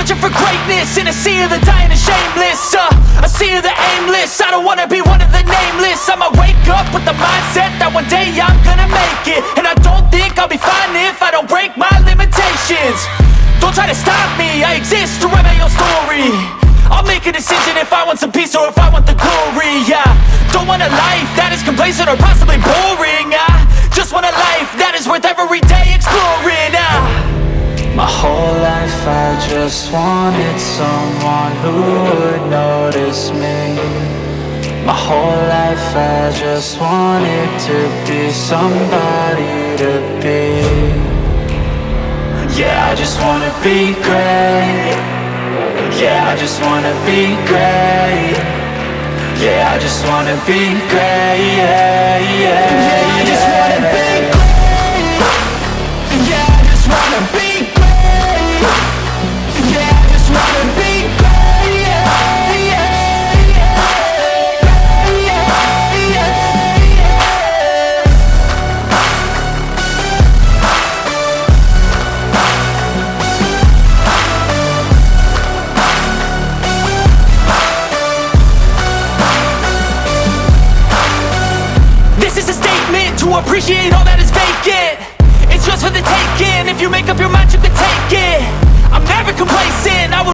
searching for greatness in a sea of the dying and shameless, a sea of the aimless. I don't wanna be one of the nameless. I'ma wake up with the mindset that one day I'm gonna make it, and I don't think I'll be fine if I don't break my limitations. Don't try to stop me, I exist to write my own story. I'll make a decision if I want some peace or if I want the glory. Yeah, don't want a life that is complacent or possibly boring. I just want a life that is worth every day exploring. My whole life I just wanted someone who would notice me. My whole life I just wanted to be somebody to be. Yeah, I just wanna be great. Yeah, I just wanna be great. Yeah, I just wanna be great. Yeah, yeah, yeah, I just wanna be great. Yeah, I just wanna be great. Yeah, I just wanna be great. Yeah, yeah, yeah, yeah, yeah, yeah. This is a statement to appreciate all that is vacant. It's just for the taking. If you make up your mind, you can take it.